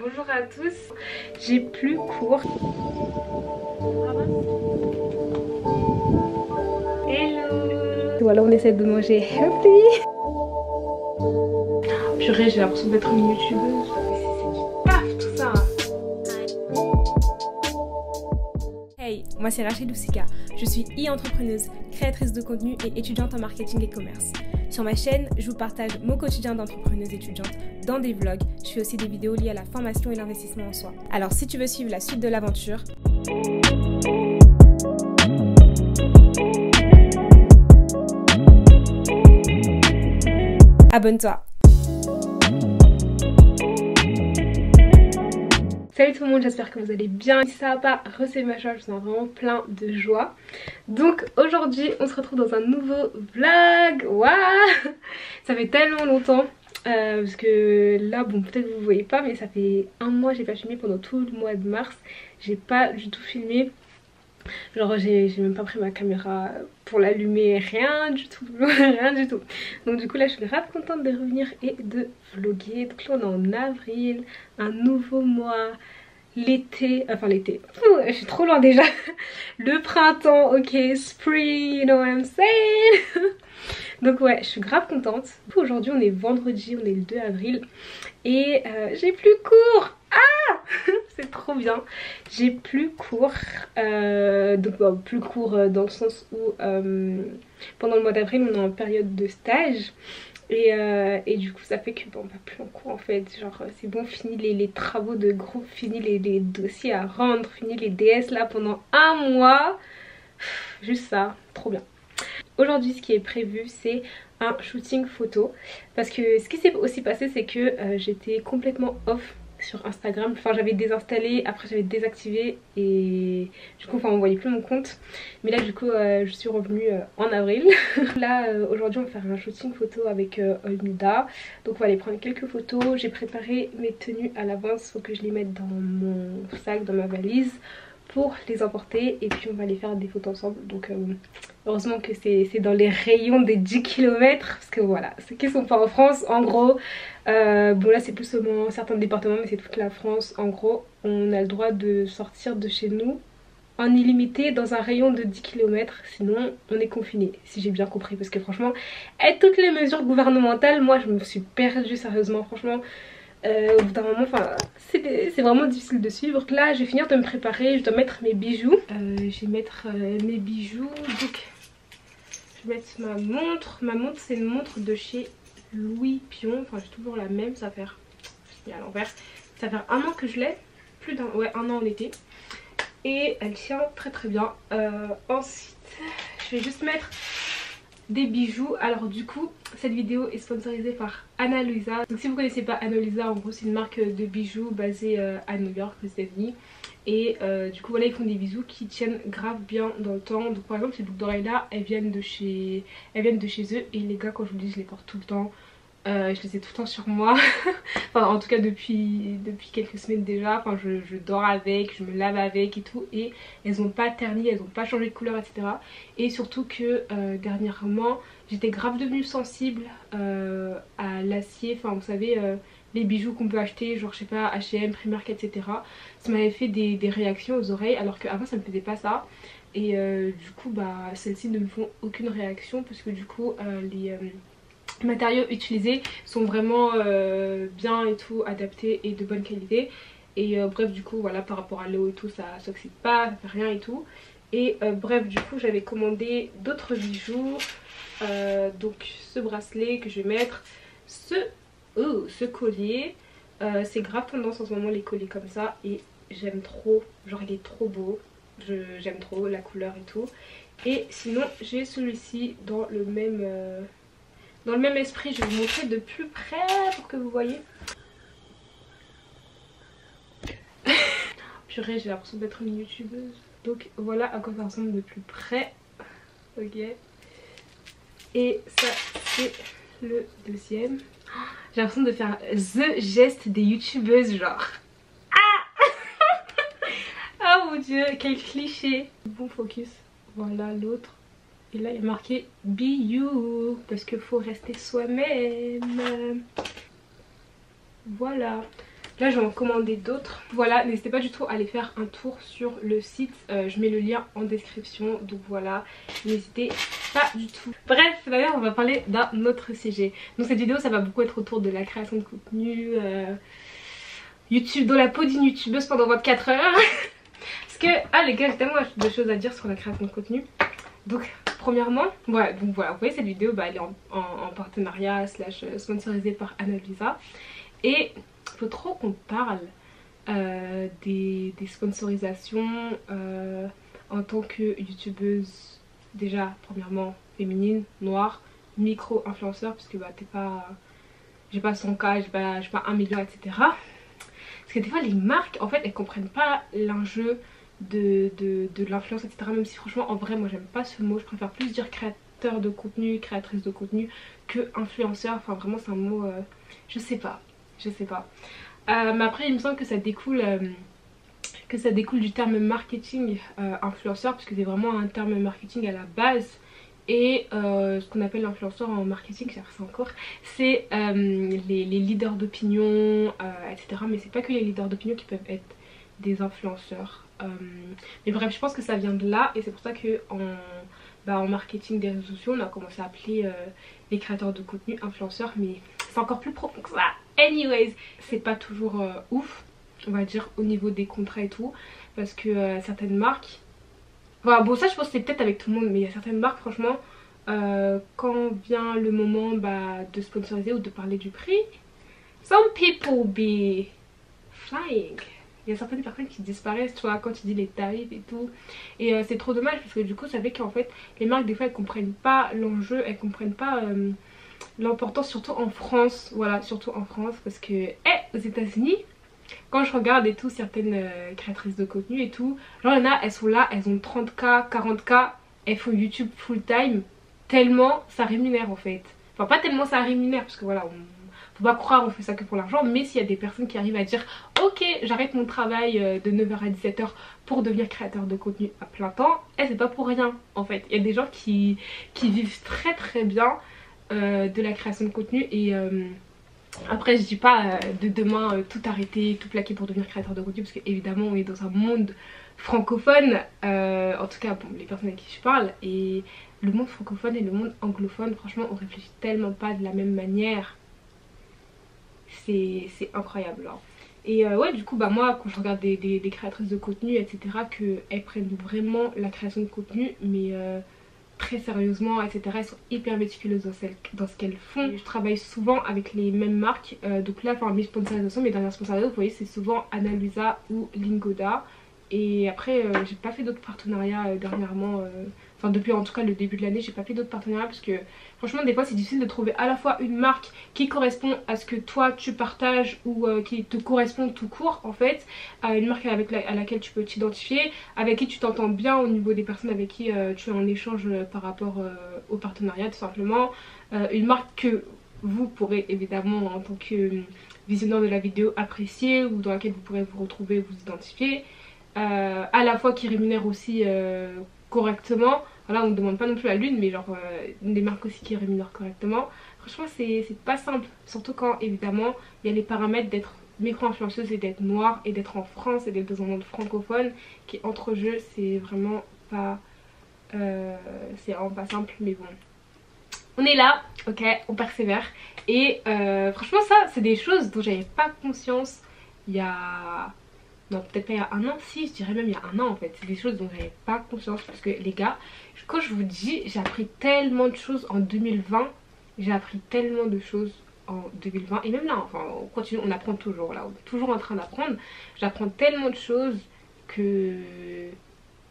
Bonjour à tous, j'ai plus cours. Hello. Voilà, on essaie de manger healthy. Purée, j'ai l'impression d'être une youtubeuse. C'est paf tout ça. Hey, moi c'est Rachel Loussika, je suis e-entrepreneuse, créatrice de contenu et étudiante en marketing et commerce. Sur ma chaîne, je vous partage mon quotidien d'entrepreneuse étudiante dans des vlogs. Je fais aussi des vidéos liées à la formation et l'investissement en soi. Alors si tu veux suivre la suite de l'aventure, abonne-toi. Salut tout le monde, j'espère que vous allez bien. Si ça va pas, recevez ma joie, je vous en vraiment plein de joie. Donc aujourd'hui, on se retrouve dans un nouveau vlog. Waouh, ça fait tellement longtemps. Parce que là, bon, peut-être vous voyez pas, mais ça fait un mois, j'ai pas filmé pendant tout le mois de mars. J'ai pas du tout filmé. Genre j'ai même pas pris ma caméra pour l'allumer, rien du tout, rien du tout. Donc du coup là je suis grave contente de revenir et de vlogger. Donc là on est en avril, un nouveau mois, l'été, enfin l'été, je suis trop loin déjà. Le printemps, ok, spring, you know what I'm saying. Donc ouais, je suis grave contente. Aujourd'hui on est vendredi, on est le 2 avril et j'ai plus cours. Ah c'est trop bien. J'ai plus cours, donc bon, plus cours dans le sens où pendant le mois d'avril on est en période de stage. Et du coup ça fait que bon, on va plus en cours en fait, genre c'est bon, fini les travaux de groupe, fini les dossiers à rendre, fini les DS là pendant un mois. Juste ça, trop bien. Aujourd'hui ce qui est prévu c'est un shooting photo, parce que ce qui s'est aussi passé c'est que j'étais complètement off sur Instagram, enfin j'avais désinstallé, après j'avais désactivé et du coup enfin on voyait plus mon compte. Mais là du coup je suis revenue en avril. Là aujourd'hui on va faire un shooting photo avec Olmuda. Donc on va aller prendre quelques photos. J'ai préparé mes tenues à l'avance, faut que je les mette dans mon sac, dans ma valise pour les emporter et puis on va aller faire des photos ensemble. Donc heureusement que c'est dans les rayons des 10 km parce que voilà, ceux qui sont pas en France en gros, bon là c'est plus seulement certains départements mais c'est toute la France. En gros on a le droit de sortir de chez nous en illimité dans un rayon de 10 km, sinon on est confiné, si j'ai bien compris. Parce que franchement avec toutes les mesures gouvernementales, moi je me suis perdue sérieusement, franchement. Au bout d'un moment, enfin, c'est vraiment difficile de suivre. Donc là, je vais finir de me préparer, je dois mettre mes bijoux. Je vais mettre mes bijoux. Donc, je vais mettre ma montre. Ma montre, c'est une montre de chez Louis Pion. Enfin, j'ai toujours la même. Ça va faire, je dis à l'envers. Ça va faire un an que je l'ai. Plus d'un, ouais, un an en été. Et elle tient très très bien. Ensuite, je vais juste mettre des bijoux. Alors du coup cette vidéo est sponsorisée par Ana Luisa. Donc si vous connaissez pas Ana Luisa, en gros c'est une marque de bijoux basée à New York aux États-Unis. Et du coup voilà, ils font des bijoux qui tiennent grave bien dans le temps. Donc par exemple ces boucles d'oreilles là, elles viennent de chez eux. Et les gars, quand je vous dis, je les porte tout le temps. Je les ai tout le temps sur moi. Enfin en tout cas depuis quelques semaines déjà. Enfin je dors avec, je me lave avec et tout. Et elles n'ont pas terni, elles n'ont pas changé de couleur, etc. Et surtout que dernièrement j'étais grave devenue sensible à l'acier. Enfin vous savez les bijoux qu'on peut acheter, genre je sais pas, H&M, Primark, etc. Ça m'avait fait des réactions aux oreilles alors qu'avant ça me faisait pas ça. Et du coup bah celles-ci ne me font aucune réaction parce que du coup les matériaux utilisés sont vraiment bien et tout, adaptés et de bonne qualité. Et bref du coup voilà, par rapport à l'eau et tout, ça s'oxyde pas, ça fait rien et tout. Et bref du coup j'avais commandé d'autres bijoux, donc ce bracelet que je vais mettre, ce collier. C'est grave tendance en ce moment les colliers comme ça et j'aime trop, genre il est trop beau, j'aime trop la couleur et tout. Et sinon j'ai celui-ci dans le même esprit. Je vais vous montrer de plus près pour que vous voyez. Purée, j'ai l'impression d'être une youtubeuse. Donc voilà à quoi ça ressemble de plus près. Ok. Et ça c'est le deuxième. J'ai l'impression de faire the geste des youtubeuses genre. Ah. Oh mon dieu, quel cliché. Bon focus. Voilà l'autre. Et là il y a marqué Be You, parce qu'il faut rester soi-même. Voilà. Là je vais en commander d'autres. Voilà, n'hésitez pas du tout à aller faire un tour sur le site, je mets le lien en description. Donc voilà, n'hésitez pas du tout. Bref, d'ailleurs on va parler d'un autre sujet. Donc cette vidéo ça va beaucoup être autour de la création de contenu, YouTube, dans la peau d'une youtubeuse pendant 24 heures. Parce que, les gars, j'ai tellement de choses à dire sur la création de contenu. Donc premièrement, voilà, vous voyez cette vidéo, elle est en partenariat slash sponsorisée par Annalisa. Et il faut trop qu'on parle des sponsorisations en tant que youtubeuse, déjà premièrement féminine, noire, micro-influenceur, parce que j'ai pas 100K, j'ai pas 1 million, etc. Parce que des fois les marques en fait elles comprennent pas l'enjeu de l'influence, etc. Même si franchement en vrai moi j'aime pas ce mot, je préfère plus dire créateur de contenu, créatrice de contenu que influenceur. Enfin vraiment c'est un mot, je sais pas. Mais après il me semble que ça découle du terme marketing influenceur, parce que c'est vraiment un terme marketing à la base. Et ce qu'on appelle l'influenceur en marketing, c'est les leaders d'opinion, etc. Mais c'est pas que les leaders d'opinion qui peuvent être des influenceurs. Mais bref, je pense que ça vient de là, et c'est pour ça que en marketing des réseaux sociaux on a commencé à appeler les créateurs de contenu influenceurs. Mais c'est encore plus profond que ça. Anyways, c'est pas toujours ouf, on va dire, au niveau des contrats et tout, parce que certaines marques, voilà, bon ça je pense que c'est peut-être avec tout le monde, mais il y a certaines marques franchement quand vient le moment de sponsoriser ou de parler du prix, some people be flying. Il y a certaines personnes qui disparaissent, tu vois, quand tu dis les tarifs et tout. Et c'est trop dommage, parce que du coup ça fait qu'en fait les marques des fois elles comprennent pas l'enjeu, elles comprennent pas l'importance, surtout en France. Voilà, surtout en France, parce que aux États-Unis, quand je regarde et tout certaines créatrices de contenu et tout, genre il y en a, elles sont là, elles ont 30K, 40K, elles font YouTube full time, tellement ça rémunère en fait. Enfin pas tellement ça rémunère, parce que voilà, faut pas croire on fait ça que pour l'argent, mais s'il y a des personnes qui arrivent à dire ok j'arrête mon travail de 9h à 17h pour devenir créateur de contenu à plein temps, c'est pas pour rien en fait. Il y a des gens qui vivent très très bien de la création de contenu. Et après je dis pas de demain tout arrêter, tout plaquer pour devenir créateur de contenu, parce que évidemment on est dans un monde francophone, en tout cas bon, les personnes avec qui je parle, et le monde francophone et le monde anglophone franchement on réfléchit tellement pas de la même manière, c'est incroyable hein. Et ouais, du coup moi quand je regarde des créatrices de contenu etc, qu'elles prennent vraiment la création de contenu mais très sérieusement etc, elles sont hyper méticuleuses dans ce qu'elles font. Je travaille souvent avec les mêmes marques, donc là mes sponsorisations, mes dernières sponsorisations vous voyez c'est souvent Annalisa ou Lingoda. Et après j'ai pas fait d'autres partenariats dernièrement, enfin depuis en tout cas le début de l'année j'ai pas fait d'autres partenariats, parce que franchement des fois c'est difficile de trouver à la fois une marque qui correspond à ce que toi tu partages ou qui te correspond tout court en fait, une marque à laquelle tu peux t'identifier, avec qui tu t'entends bien au niveau des personnes avec qui tu es en échange par rapport au partenariat tout simplement, une marque que vous pourrez évidemment en tant que visionneur de la vidéo apprécier, ou dans laquelle vous pourrez vous retrouver, vous identifier, à la fois qui rémunère aussi correctement. Voilà, on ne demande pas non plus la lune, mais genre des marques aussi qui rémunèrent correctement. Franchement c'est pas simple, surtout quand évidemment il y a les paramètres d'être micro-influenceuse et d'être noire et d'être en France et d'être dans un monde francophone qui est entre jeux. C'est vraiment pas simple, mais bon on est là, ok, on persévère. Et franchement ça c'est des choses dont j'avais pas conscience il y a... non peut-être pas il y a un an, si je dirais même il y a un an en fait. C'est des choses dont j'avais pas conscience, parce que les gars quand je vous dis j'ai appris tellement de choses en 2020, j'ai appris tellement de choses en 2020 et même là enfin on continue, on apprend toujours, là on est toujours en train d'apprendre. J'apprends tellement de choses que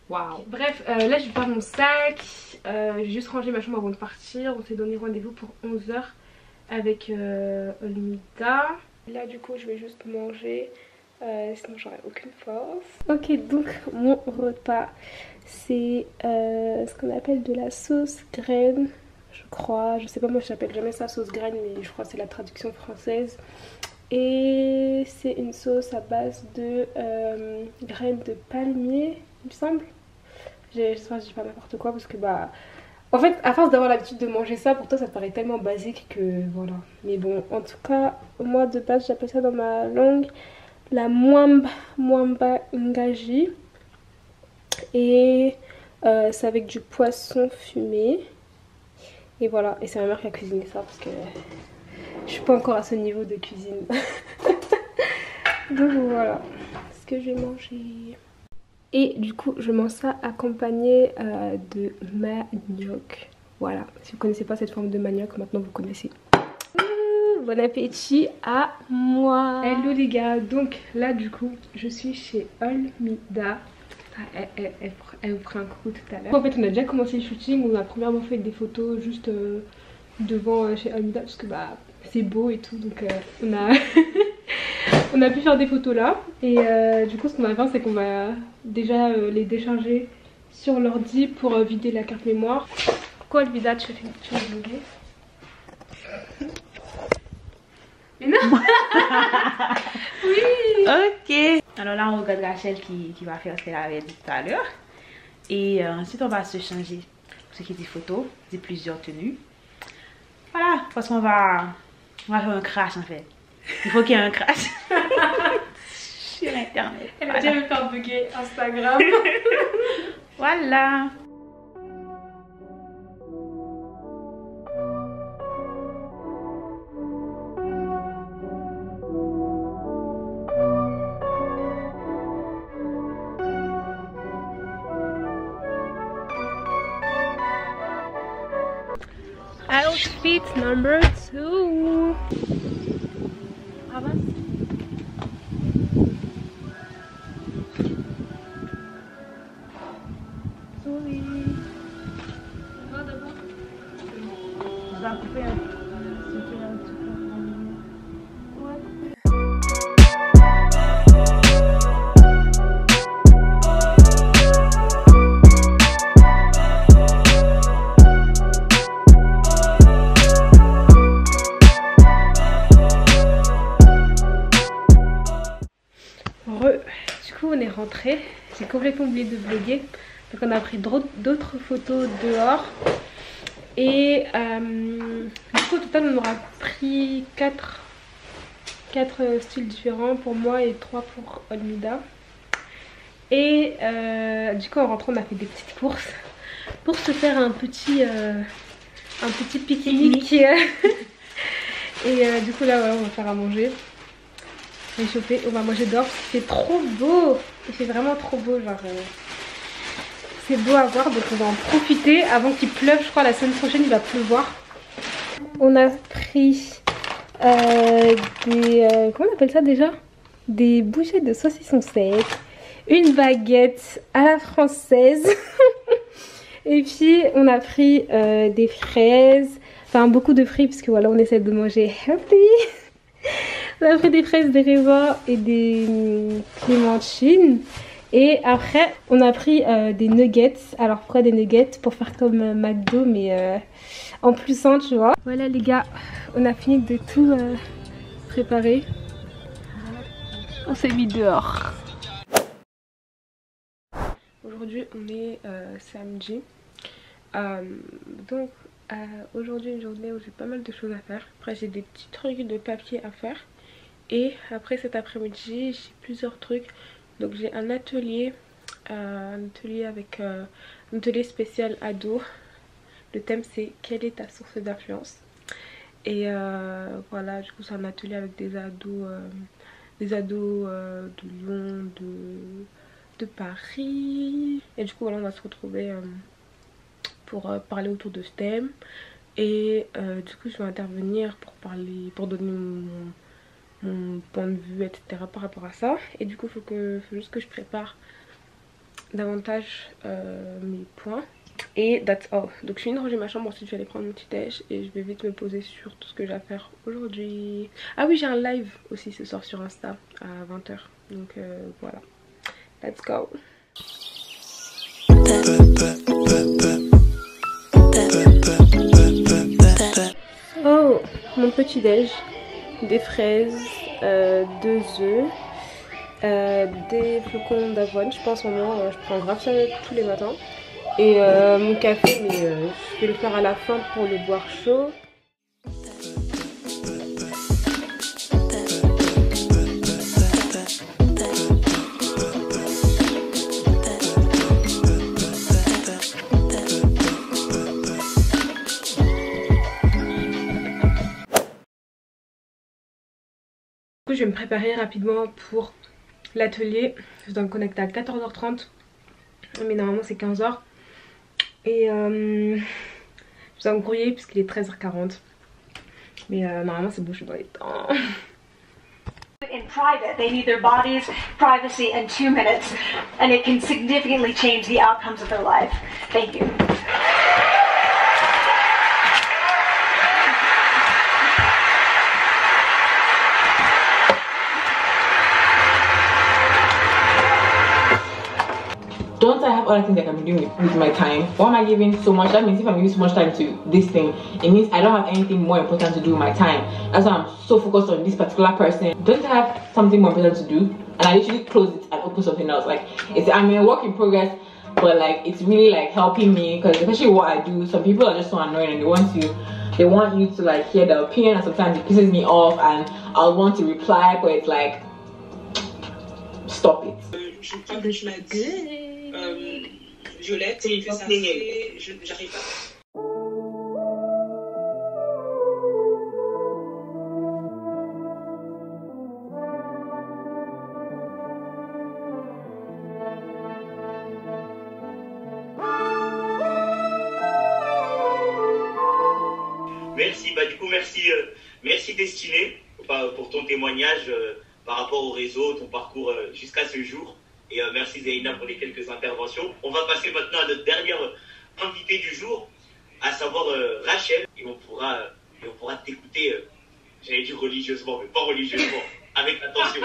waouh. Bref là je vais faire mon sac, j'ai juste rangé ma chambre avant de partir. On s'est donné rendez-vous pour 11h avec Olmida. Là du coup je vais juste manger, sinon j'aurais aucune force. Ok, donc mon repas c'est ce qu'on appelle de la sauce graine, je crois, je sais pas, moi je n'appelle jamais ça sauce graine, mais je crois que c'est la traduction française. Et c'est une sauce à base de graines de palmier il me semble. J'espère que je dis pas n'importe quoi, parce que En fait, à force d'avoir l'habitude de manger ça, pour toi ça te paraît tellement basique que voilà. Mais bon, en tout cas, moi de base j'appelle ça dans ma langue la mwamba ngaji. Et c'est avec du poisson fumé. Et voilà, et c'est ma mère qui a cuisiné ça parce que je suis pas encore à ce niveau de cuisine. Donc voilà ce que je vais manger. Et du coup je mange ça accompagné de manioc. Voilà, si vous connaissez pas cette forme de manioc, maintenant vous connaissez. Bon appétit à moi. Hello les gars, donc là du coup je suis chez Olmida. Elle vous fera un coucou tout à l'heure. En fait on a déjà commencé le shooting, on a premièrement fait des photos juste devant chez Olmida parce que bah c'est beau et tout, donc on a on a pu faire des photos là. Et du coup ce qu'on va faire c'est qu'on va déjà les décharger sur l'ordi pour vider la carte mémoire. Pourquoi Olmida tu veux vlogger? Mais non. Oui. Ok. Alors là on regarde Rachel qui va faire ce qu'elle avait dit tout à l'heure. Et ensuite on va se changer. Pour ce qui est des photos, des plusieurs tenues. Voilà, parce qu'on va faire un crash en fait. Il faut qu'il y ait un crash. Sur internet. Elle va déjà me faire bugger Instagram. Voilà. Outfit number 2. Sorry. Va d'abord. On va couper un petit peu. Du coup on est rentré, j'ai complètement oublié de vlogger, donc on a pris d'autres photos dehors et du coup au total on aura pris 4 styles différents pour moi et 3 pour Olmida. Et du coup en rentrant on a fait des petites courses pour se faire un petit pique-nique. Et du coup là voilà, on va faire à manger. Réchauffer, on va manger dehors, c'est trop beau, il fait vraiment trop beau, genre c'est beau à voir, donc on va en profiter avant qu'il pleuve. Je crois la semaine prochaine il va pleuvoir. On a pris comment on appelle ça déjà, des bouchées de saucisson sec, une baguette à la française et puis on a pris des fraises, enfin beaucoup de fruits parce que voilà on essaie de manger healthy. On a pris des fraises, des raisins et des clémentines. Et après on a pris des nuggets. Alors pourquoi des nuggets? Pour faire comme McDo mais en plus sain tu vois. Voilà les gars, on a fini de tout préparer. On s'est mis dehors. Aujourd'hui on est samedi. Donc aujourd'hui une journée où j'ai pas mal de choses à faire. Après j'ai des petits trucs de papier à faire. Et après cet après-midi j'ai plusieurs trucs. Donc j'ai un atelier avec un atelier spécial ado. Le thème c'est quelle est ta source d'influence. Et voilà, du coup c'est un atelier avec des ados de Lyon, de Paris. Et du coup voilà, on va se retrouver pour parler autour de ce thème. Et du coup je vais intervenir pour donner mon point de vue, etc. par rapport à ça. Et du coup faut juste que je prépare davantage mes points. Et that's all. Donc je viens de ranger ma chambre, ensuite je vais aller prendre mon petit déj et je vais vite me poser sur tout ce que j'ai à faire aujourd'hui. Ah oui, j'ai un live aussi ce soir sur Insta à 20 h. Donc voilà, let's go. Oh, mon petit déj, des fraises, 2 œufs, des flocons d'avoine. Je pense en moi, je prends grave ça tous les matins. et mon café, mais je vais le faire à la fin pour le boire chaud. Je vais me préparer rapidement pour l'atelier. Je dois me connecter à 14h30, mais normalement c'est 15h. Et je dois me grouiller puisqu'il est 13h40. Mais normalement c'est bon, je suis dans les temps. In private, they need their bodies, privacy in 2 minutes, and it can significantly change the outcomes of their life. Thank you. Don't I have other things I can be doing with my time? Why am I giving so much? That means if I'm giving so much time to this thing, it means I don't have anything more important to do with my time. That's why I'm so focused on this particular person. Don't I have something more important to do? And I literally close it and open something else. Like, I'm a work in progress, but like it's really like helping me, because especially what I do, some people are just so annoying and they want you to like hear their opinion, and sometimes it pisses me off and I'll want to reply, but it's like, stop it. Violette, il fait ça, j'arrive pas. Merci, bah du coup merci Destinée pour ton témoignage par rapport au réseau, ton parcours jusqu'à ce jour. Et merci Zeyna pour les quelques interventions. On va passer maintenant à notre dernière invitée du jour, à savoir Rachel. Et on pourra t'écouter, j'allais dire religieusement, mais pas religieusement, avec attention.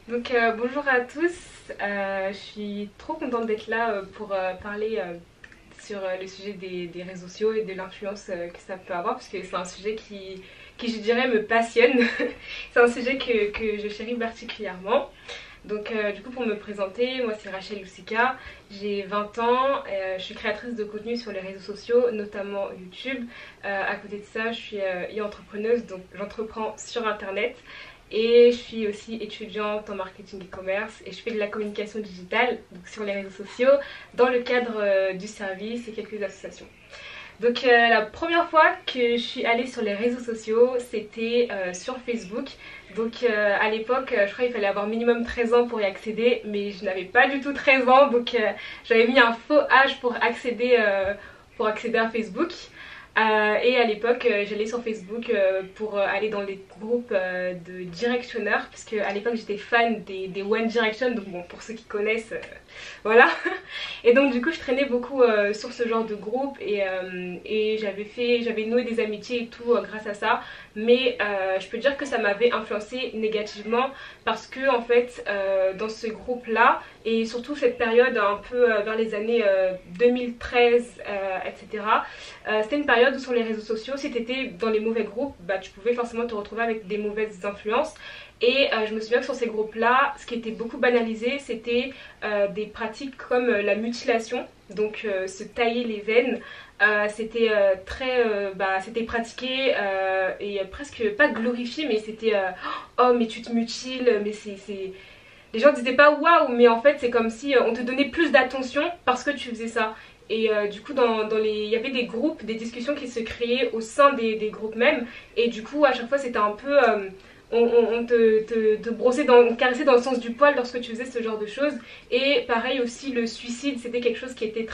Donc bonjour à tous, je suis trop contente d'être là pour parler sur le sujet des réseaux sociaux et de l'influence que ça peut avoir, parce que c'est un sujet qui je dirais me passionne. C'est un sujet que je chéris particulièrement. Donc du coup, pour me présenter, moi c'est Rachel Loussika, j'ai 20 ans, je suis créatrice de contenu sur les réseaux sociaux, notamment YouTube. À côté de ça, je suis e-entrepreneuse, donc j'entreprends sur internet. Et je suis aussi étudiante en marketing e-commerce et je fais de la communication digitale, donc sur les réseaux sociaux, dans le cadre du service et quelques associations. Donc la première fois que je suis allée sur les réseaux sociaux, c'était sur Facebook. Donc à l'époque, je crois qu'il fallait avoir minimum 13 ans pour y accéder, mais je n'avais pas du tout 13 ans, donc j'avais mis un faux âge pour accéder à Facebook. Et à l'époque, j'allais sur Facebook pour aller dans les groupes de directionneurs, parce qu'à l'époque j'étais fan des One Direction, donc bon, pour ceux qui connaissent, voilà. Et donc du coup je traînais beaucoup sur ce genre de groupe et j'avais noué des amitiés et tout grâce à ça. Mais je peux dire que ça m'avait influencé négativement, parce que en fait dans ce groupe là, et surtout cette période un peu vers les années 2013 etc, c'était une période où sur les réseaux sociaux, si tu étais dans les mauvais groupes, bah, tu pouvais forcément te retrouver avec des mauvaises influences. Et je me souviens que sur ces groupes là, ce qui était beaucoup banalisé, c'était des pratiques comme la mutilation, donc se tailler les veines. C'était c'était pratiqué et presque pas glorifié, mais c'était oh mais tu te mutiles, mais c'est... Les gens disaient pas waouh, mais en fait c'est comme si on te donnait plus d'attention parce que tu faisais ça. Et du coup il y avait des groupes, des discussions qui se créaient au sein des groupes même. Et du coup à chaque fois c'était un peu... on te brossait, on caressait dans le sens du poil lorsque tu faisais ce genre de choses. Et pareil aussi, le suicide, c'était quelque chose qui était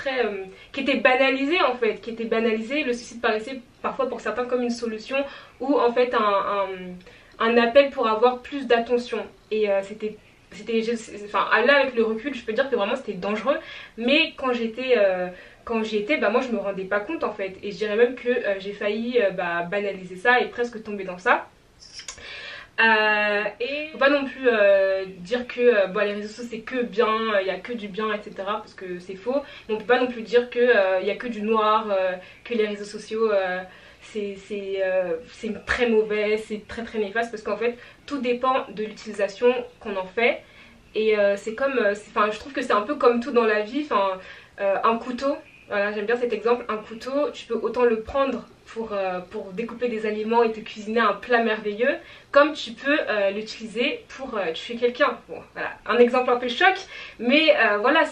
qui était banalisé en fait, qui était banalisé. Le suicide paraissait parfois pour certains comme une solution, ou en fait un appel pour avoir plus d'attention. Et enfin là avec le recul, je peux dire que vraiment c'était dangereux. Mais quand j'y étais, bah moi je me rendais pas compte en fait. Et je dirais même que j'ai failli banaliser ça et presque tomber dans ça. Et faut pas non plus dire que les réseaux sociaux c'est que bien, il y a que du bien, etc, parce que c'est faux. Mais on peut pas non plus dire que il y a que du noir, que les réseaux sociaux c'est très mauvais, c'est très néfaste, parce qu'en fait tout dépend de l'utilisation qu'on en fait. Et c'est comme, enfin je trouve que c'est un peu comme tout dans la vie. Enfin un couteau, Voilà, j'aime bien cet exemple. Un couteau, tu peux autant le prendre pour découper des aliments et te cuisiner un plat merveilleux, comme tu peux l'utiliser pour tuer quelqu'un. Bon, voilà, un exemple un peu choc, mais voilà,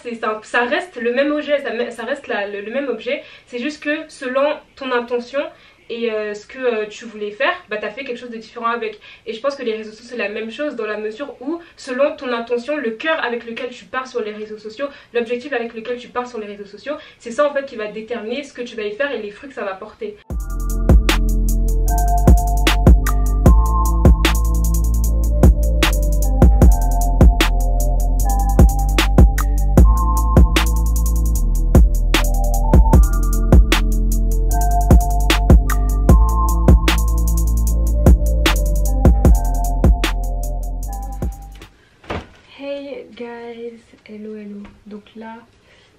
ça reste le même objet, ça reste le même objet. C'est juste que selon ton intention et ce que tu voulais faire, bah t'as fait quelque chose de différent avec. Et je pense que les réseaux sociaux c'est la même chose dans la mesure où selon ton intention, le cœur avec lequel tu pars sur les réseaux sociaux, l'objectif avec lequel tu pars sur les réseaux sociaux, c'est ça en fait qui va déterminer ce que tu vas y faire et les fruits que ça va porter. Hello, donc là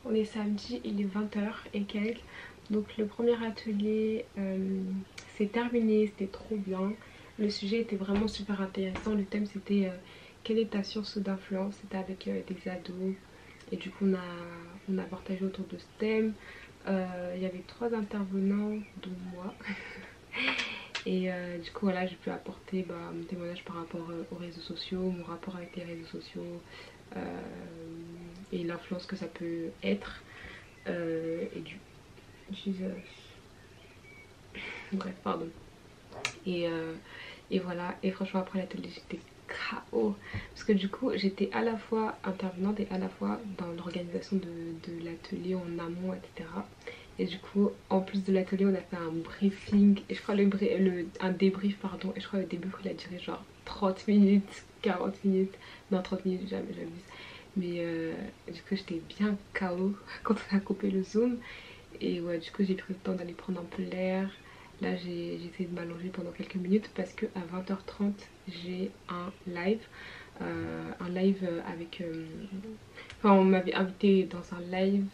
on est samedi, il est 20h et quelques, donc le premier atelier c'est terminé, c'était trop bien, le sujet était vraiment super intéressant, le thème c'était quelle est ta source d'influence, c'était avec des ados et du coup on a partagé autour de ce thème, il y avait 3 intervenants dont moi et du coup voilà, j'ai pu apporter mon témoignage par rapport aux réseaux sociaux, mon rapport avec les réseaux sociaux et l'influence que ça peut être et bref, pardon, et voilà, et franchement après l'atelier j'étais KO parce que du coup j'étais à la fois intervenante et à la fois dans l'organisation de l'atelier en amont, etc. Et du coup en plus de l'atelier on a fait un briefing et je crois un débrief pardon, et je crois le débrief il a duré genre 30 minutes, 40 minutes, non 30 minutes jamais j'abuse, mais du coup j'étais bien KO quand on a coupé le zoom et ouais, du coup j'ai pris le temps d'aller prendre un peu l'air. Là j'ai essayé de m'allonger pendant quelques minutes parce que à 20h30 j'ai un live avec enfin on m'avait invité dans un live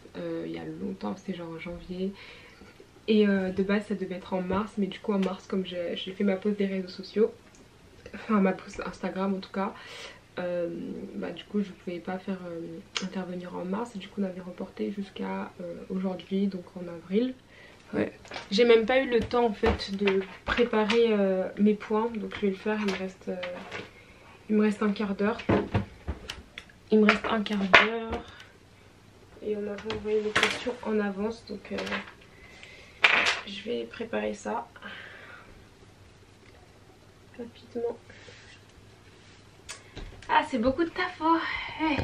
il y a longtemps, c'était genre en janvier et de base ça devait être en mars, mais du coup en mars comme j'ai fait ma pause des réseaux sociaux, enfin ma pause Instagram en tout cas, du coup je pouvais pas faire intervenir en mars et du coup on avait reporté jusqu'à aujourd'hui, donc en avril. Ouais. J'ai même pas eu le temps en fait de préparer mes points, donc je vais le faire, il me reste un quart d'heure. Il me reste un quart d'heure et on avait envoyé les questions en avance, donc je vais préparer ça rapidement. Ah, c'est beaucoup de taf, oh. Hey.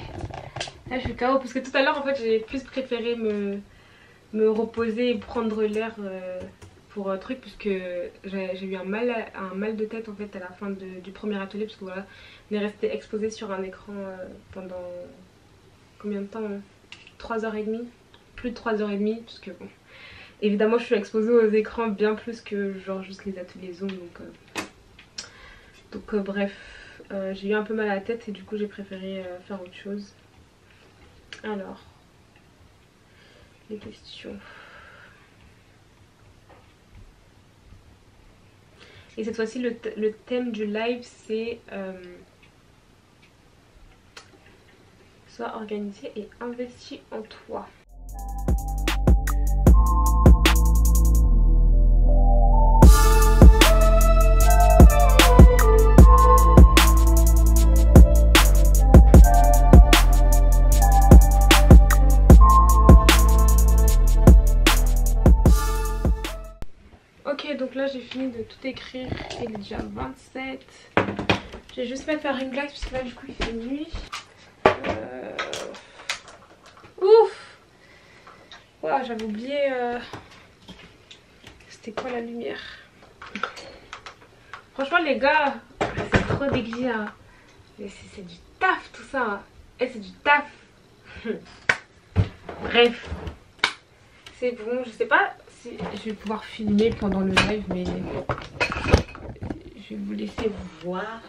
Là je suis KO parce que tout à l'heure en fait j'ai plus préféré me reposer et prendre l'air pour un truc, puisque j'ai eu un mal de tête en fait à la fin du premier atelier, parce que voilà, on est resté exposé sur un écran pendant combien de temps, 3h30, plus de 3h30, parce que bon, évidemment je suis exposée aux écrans bien plus que genre juste les ateliers Zoom, donc bref, j'ai eu un peu mal à la tête et du coup j'ai préféré faire autre chose. Alors les questions. Et cette fois-ci le thème du live c'est sois organisé et investi en toi. Donc là j'ai fini de tout écrire, il est déjà 27. Je vais juste mettre faire une blague parce que là du coup il fait nuit. Ouf. Wow, j'avais oublié c'était quoi la lumière. Franchement les gars, c'est trop déguisé hein. C'est du taf tout ça hein. Et c'est du taf. Bref, c'est bon, je sais pas si je vais pouvoir filmer pendant le live, mais je vais vous laisser voir.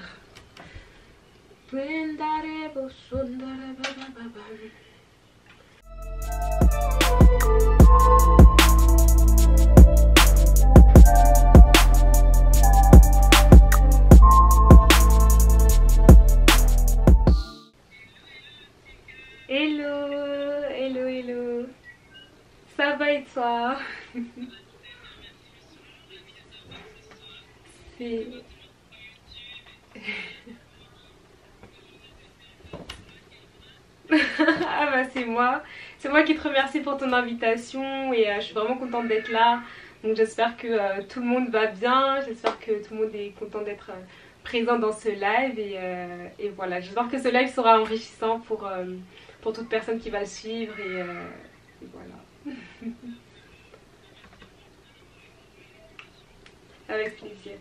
Hello, hello, hello. Ça va et toi? C'est... Ah bah c'est moi qui te remercie pour ton invitation et je suis vraiment contente d'être là. Donc j'espère que tout le monde va bien, j'espère que tout le monde est content d'être présent dans ce live et voilà, j'espère que ce live sera enrichissant pour toute personne qui va le suivre et voilà. Avec plaisir.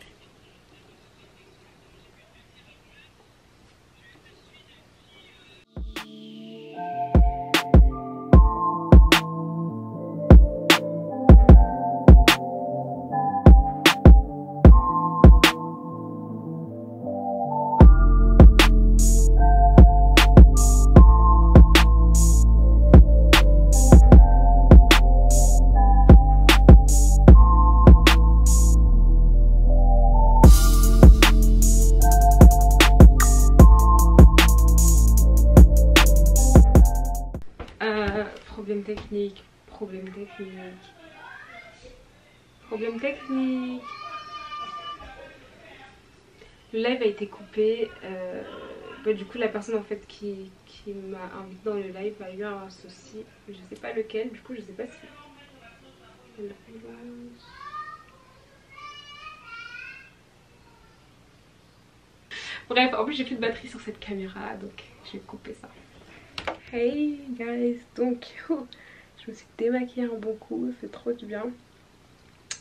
Problème technique. Le live a été coupé. Du coup la personne en fait qui m'a invité dans le live a eu un souci. Je sais pas lequel, du coup je sais pas si... Bref, en plus j'ai plus de batterie sur cette caméra donc j'ai coupé ça. Hey guys, donc je me suis démaquillée un bon coup, c'est trop du bien.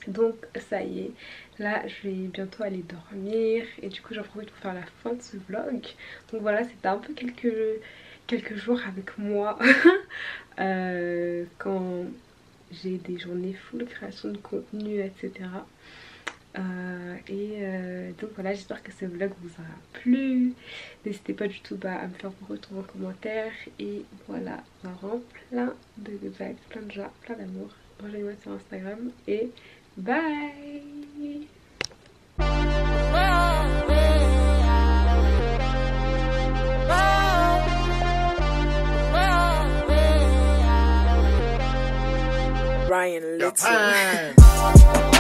Donc ça y est, là je vais bientôt aller dormir et du coup j'en profite pour faire la fin de ce vlog. Donc voilà, c'était un peu quelques jours avec moi quand j'ai des journées full création de contenu, etc. Donc voilà, j'espère que ce vlog vous aura plu. N'hésitez pas du tout à me faire vos retours en commentaire. Et voilà, vraiment plein de vagues, plein de joie, plein d'amour. Rejoignez-moi sur Instagram et bye. Ryan Little.